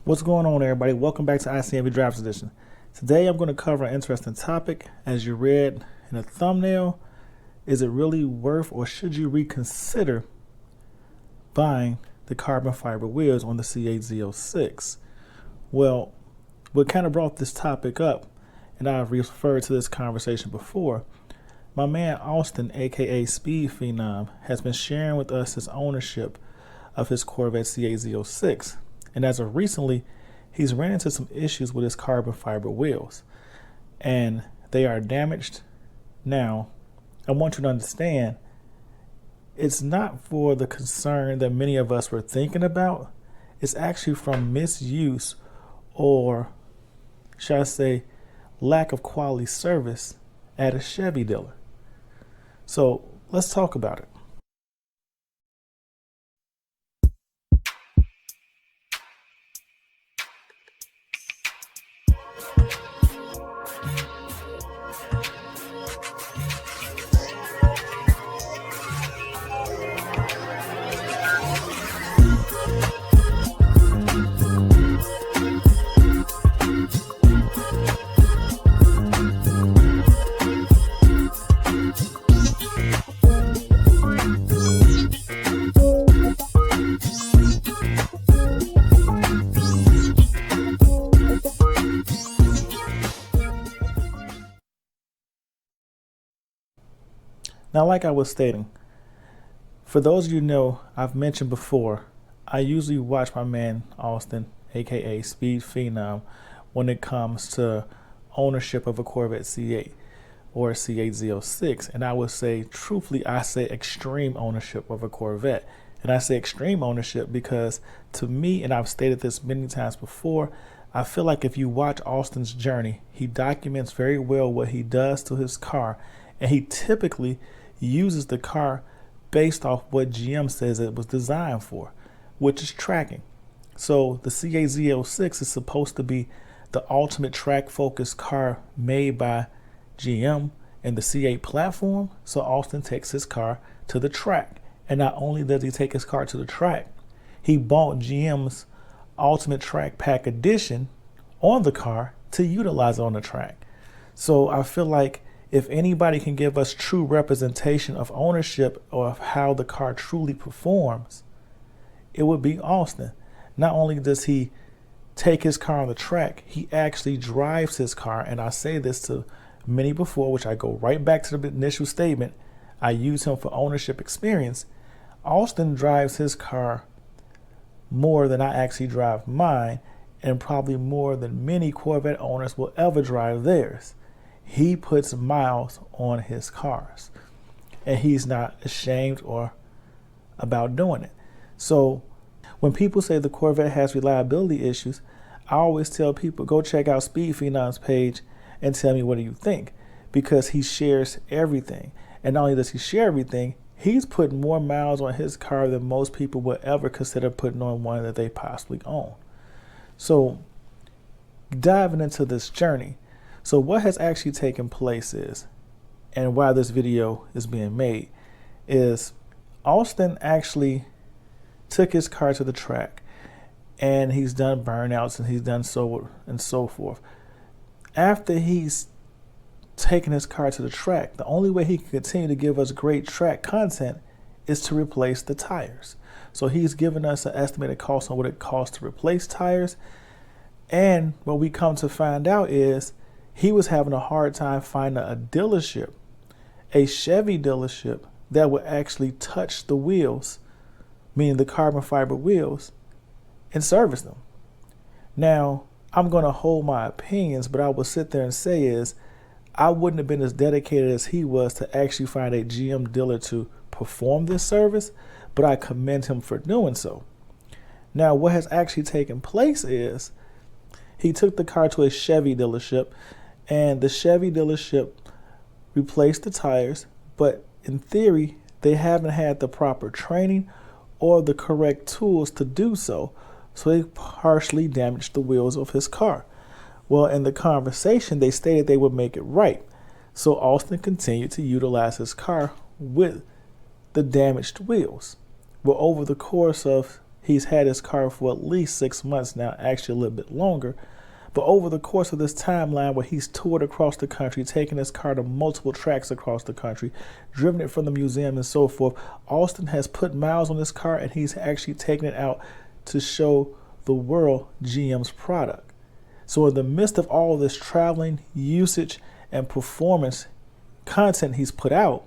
What's going on, everybody? Welcome back to ICMV Drives Edition. Today I'm going to cover an interesting topic. As you read in the thumbnail, is it really worth or should you reconsider buying the carbon fiber wheels on the C8 Z06? Well, what kind of brought this topic up, and I've referred to this conversation before, my man Austin, aka Speed Phenom, has been sharing with us his ownership of his Corvette C8 Z06. And as of recently, he's ran into some issues with his carbon fiber wheels, and they are damaged. Now, I want you to understand, it's not for the concern that many of us were thinking about. It's actually from misuse, or should I say, lack of quality service at a Chevy dealer. So let's talk about it. Now, like I was stating, for those of you who know, I've mentioned before, I usually watch my man Austin, aka Speed Phenom, when it comes to ownership of a Corvette C8 or a C8 Z06. And I would say, truthfully, I say extreme ownership of a Corvette. And I say extreme ownership because to me, and I've stated this many times before, I feel like if you watch Austin's journey, he documents very well what he does to his car. And he typically uses the car based off what GM says it was designed for, which is tracking. So the C8 Z06 is supposed to be the ultimate track focused car made by GM and the C8 platform. So Austin takes his car to the track. And not only does he take his car to the track, he bought GM's Ultimate Track Pack Edition on the car to utilize it on the track. So I feel like if anybody can give us true representation of ownership or of how the car truly performs, it would be Austin. Not only does he take his car on the track, he actually drives his car. And I say this to many before, which I go right back to the initial statement. I use him for ownership experience. Austin drives his car more than I actually drive mine, and probably more than many Corvette owners will ever drive theirs. He puts miles on his cars, and he's not ashamed or about doing it. So when people say the Corvette has reliability issues, I always tell people, go check out Speed Phenom's page and tell me what do you think, because he shares everything. And not only does he share everything, he's putting more miles on his car than most people would ever consider putting on one that they possibly own. So diving into this journey, so what has actually taken place is, and why this video is being made, is Austin actually took his car to the track, and he's done burnouts and he's done so and so forth. After he's taken his car to the track, the only way he can continue to give us great track content is to replace the tires. So he's given us an estimated cost on what it costs to replace tires. And what we come to find out is he was having a hard time finding a dealership, a Chevy dealership, that would actually touch the wheels, meaning the carbon fiber wheels, and service them. Now, I'm going to hold my opinions, but I will sit there and say is, I wouldn't have been as dedicated as he was to actually find a GM dealer to perform this service, but I commend him for doing so. Now, what has actually taken place is he took the car to a Chevy dealership, and the Chevy dealership replaced the tires, but in theory, they haven't had the proper training or the correct tools to do so. So they partially damaged the wheels of his car. Well, in the conversation, they stated they would make it right. So Austin continued to utilize his car with the damaged wheels. Well, over the course of He's had his car for at least 6 months now, actually a little bit longer. But over the course of this timeline where he's toured across the country, taken his car to multiple tracks across the country, driven it from the museum and so forth, Austin has put miles on this car and he's actually taken it out to show the world GM's product. So in the midst of all of this traveling, usage, and performance content he's put out,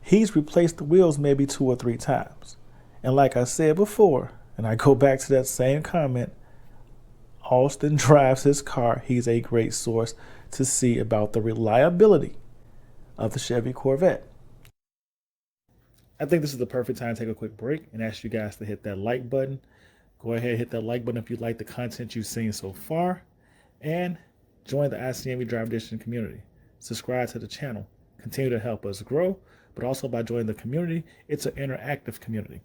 he's replaced the wheels maybe 2 or 3 times. And like I said before, and I go back to that same comment, Austin drives his car. He's a great source to see about the reliability of the Chevy Corvette. I think this is the perfect time to take a quick break and ask you guys to hit that like button. Go ahead and hit that like button if you like the content you've seen so far. And join the ICME Drive Edition community. Subscribe to the channel. Continue to help us grow, but also by joining the community, it's an interactive community.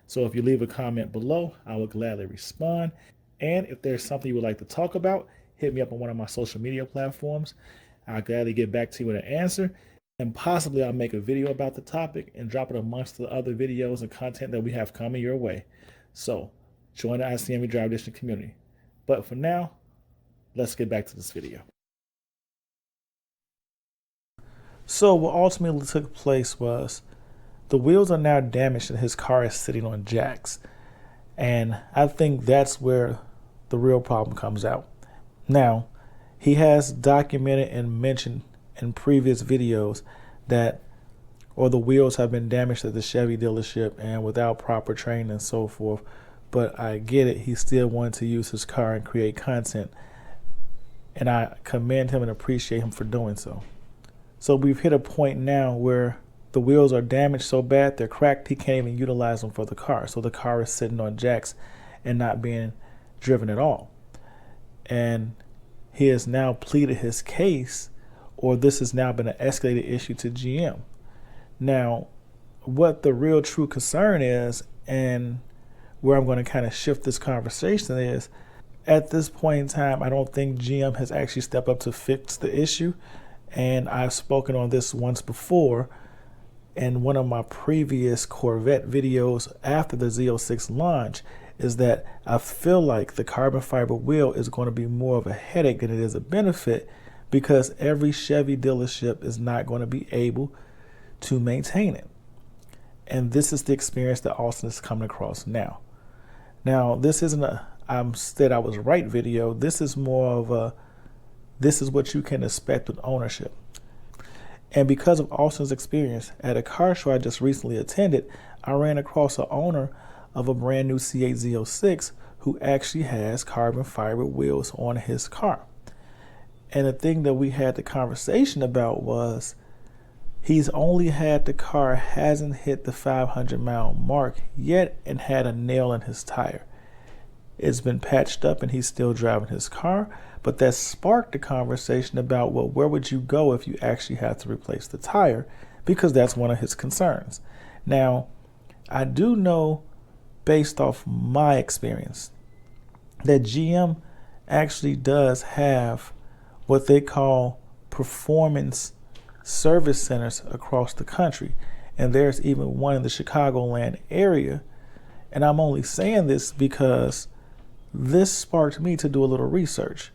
So if you leave a comment below, I will gladly respond. And if there's something you would like to talk about, hit me up on one of my social media platforms. I'll gladly get back to you with an answer. And possibly I'll make a video about the topic and drop it amongst the other videos and content that we have coming your way. So join the ICME Drive Edition community. But for now, let's get back to this video. So what ultimately took place was the wheels are now damaged and his car is sitting on jacks. And I think that's where the real problem comes out. Now, he has documented and mentioned in previous videos that the wheels have been damaged at the Chevy dealership and without proper training and so forth. But I get it. He still wanted to use his car and create content. And I commend him and appreciate him for doing so. So we've hit a point now where the wheels are damaged so bad they're cracked he can't even utilize them for the car. So the car is sitting on jacks and not being driven at all. And he has now pleaded his case, or this has now been an escalated issue to GM. Now, what the real true concern is, and where I'm going to kind of shift this conversation is, at this point in time, I don't think GM has actually stepped up to fix the issue. And I've spoken on this once before in one of my previous Corvette videos after the Z06 launch, is that I feel like the carbon fiber wheel is going to be more of a headache than it is a benefit, because every Chevy dealership is not going to be able to maintain it. And this is the experience that Austin is coming across now. Now, this isn't a "I'm said I was right" video. This is more of a this is what you can expect with ownership. And because of Austin's experience at a car show I just recently attended, I ran across an owner of a brand new C8 Z06 who actually has carbon fiber wheels on his car. And the thing that we had the conversation about was he's only had the car, hasn't hit the 500-mile mark yet, and had a nail in his tire. It's been patched up and he's still driving his car, but that sparked the conversation about, well, where would you go if you actually had to replace the tire? Because that's one of his concerns. Now, I do know, based off my experience, that GM actually does have what they call performance service centers across the country. And there's even one in the Chicagoland area. And I'm only saying this because this sparked me to do a little research.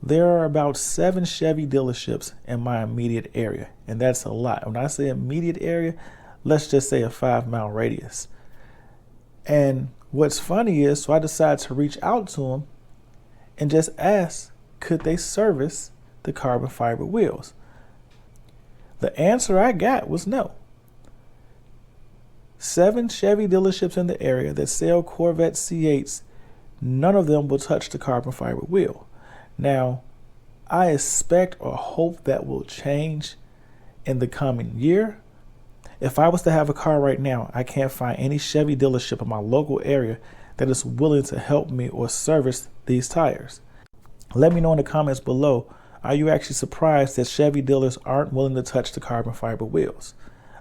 There are about 7 Chevy dealerships in my immediate area, and that's a lot. When I say immediate area, let's just say a 5-mile radius. And what's funny is, so I decided to reach out to them and just ask, could they service the carbon fiber wheels? The answer I got was no. 7 Chevy dealerships in the area that sell Corvette C8s, none of them will touch the carbon fiber wheel. Now, I expect or hope that will change in the coming year. If I was to have a car right now, I can't find any Chevy dealership in my local area that is willing to help me or service these tires. Let me know in the comments below, are you actually surprised that Chevy dealers aren't willing to touch the carbon fiber wheels?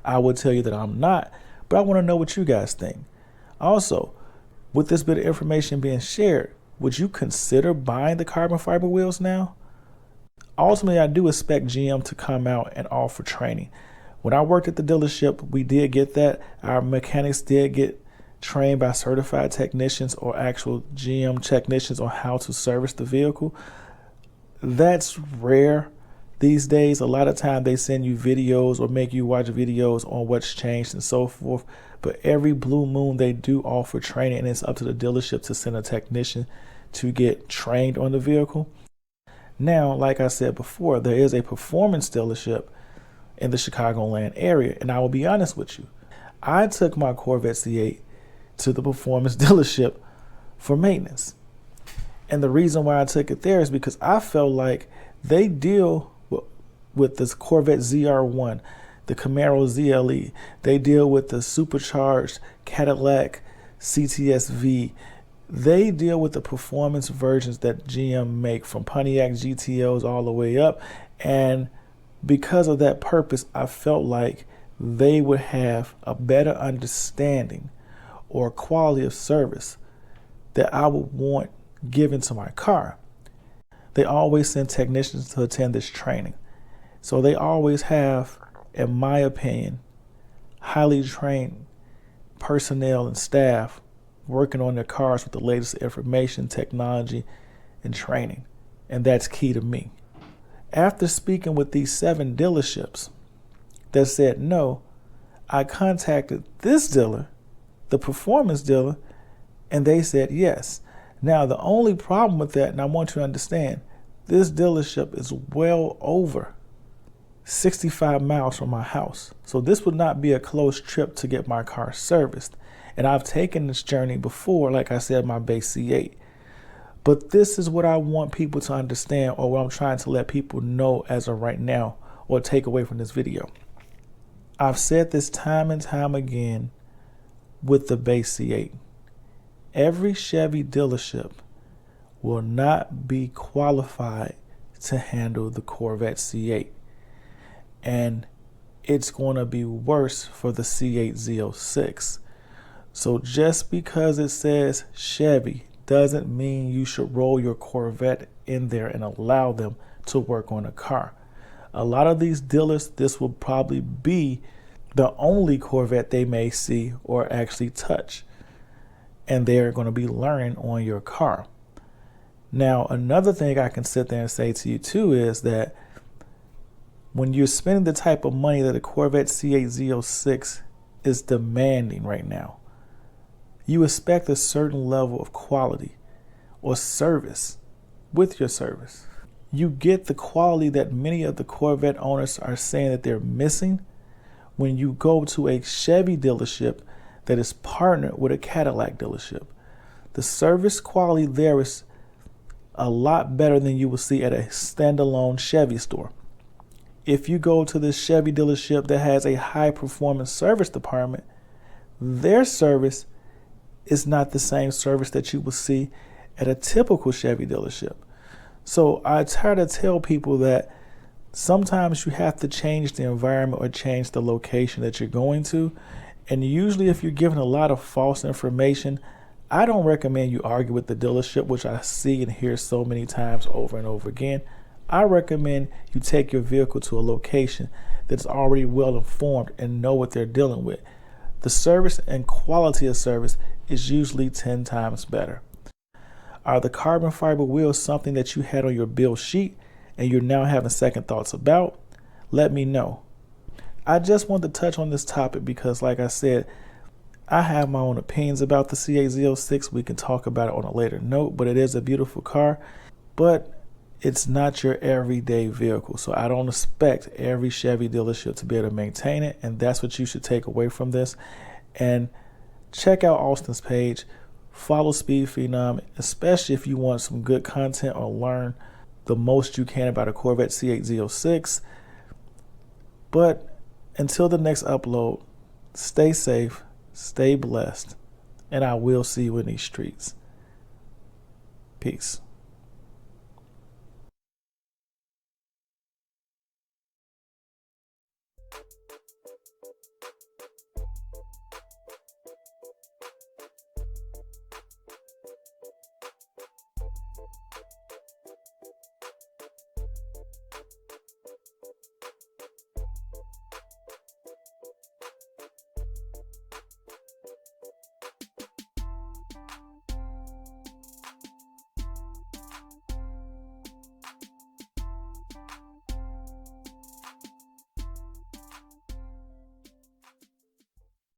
I will tell you that I'm not, but I want to know what you guys think. Also, with this bit of information being shared, would you consider buying the carbon fiber wheels now? Ultimately, I do expect GM to come out and offer training. When I worked at the dealership, we did get that. Our mechanics did get trained by certified technicians or actual GM technicians on how to service the vehicle. That's rare these days. A lot of time they send you videos or make you watch videos on what's changed and so forth. But every blue moon they do offer training, and it's up to the dealership to send a technician to get trained on the vehicle. Now, like I said before, there is a performance dealership in the Chicagoland area. And I will be honest with you, I took my Corvette C8 to the performance dealership for maintenance. And the reason why I took it there is because I felt like they deal with this Corvette ZR1, the Camaro ZLE. They deal with the supercharged Cadillac CTS-V. They deal with the performance versions that GM make, from Pontiac GTOs all the way up. And because of that purpose, I felt like they would have a better understanding or quality of service that I would want given to my car. They always send technicians to attend this training. So they always have, in my opinion, highly trained personnel and staff working on their cars with the latest information, technology, and training. And that's key to me. After speaking with these 7 dealerships that said no, I contacted this dealer, the performance dealer, and they said yes. Now, the only problem with that, and I want you to understand, this dealership is well over 65 miles from my house. So this would not be a close trip to get my car serviced. And I've taken this journey before, like I said, my base C8. But this is what I want people to understand, or what I'm trying to let people know as of right now, or take away from this video. I've said this time and time again with the base C8. Every Chevy dealership will not be qualified to handle the Corvette C8. And it's going to be worse for the C8 Z06. So just because it says Chevy doesn't mean you should roll your Corvette in there and allow them to work on a car. A lot of these dealers, this will probably be the only Corvette they may see or actually touch. And they're going to be learning on your car. Now, another thing I can sit there and say to you too is that when you're spending the type of money that a Corvette C8 Z06 is demanding right now, you expect a certain level of quality or service with your service. You get the quality that many of the Corvette owners are saying that they're missing when you go to a Chevy dealership that is partnered with a Cadillac dealership. The service quality there is a lot better than you will see at a standalone Chevy store. If you go to this Chevy dealership that has a high performance service department, their service is not the same service that you will see at a typical Chevy dealership. So I try to tell people that sometimes you have to change the environment or change the location that you're going to. And usually if you're given a lot of false information, I don't recommend you argue with the dealership, which I see and hear so many times over and over again. I recommend you take your vehicle to a location that's already well informed and know what they're dealing with. The service and quality of service is usually 10 times better. Are the carbon fiber wheels something that you had on your bill sheet and you're now having second thoughts about? Let me know. I just want to touch on this topic because, like I said, I have my own opinions about the C8 Z06. We can talk about it on a later note, but it is a beautiful car, but it's not your everyday vehicle. So I don't expect every Chevy dealership to be able to maintain it. And that's what you should take away from this. And check out Austin's page. Follow Speed Phenom, especially if you want some good content or learn the most you can about a Corvette C8 Z06. But until the next upload, stay safe, stay blessed, and I will see you in these streets. Peace.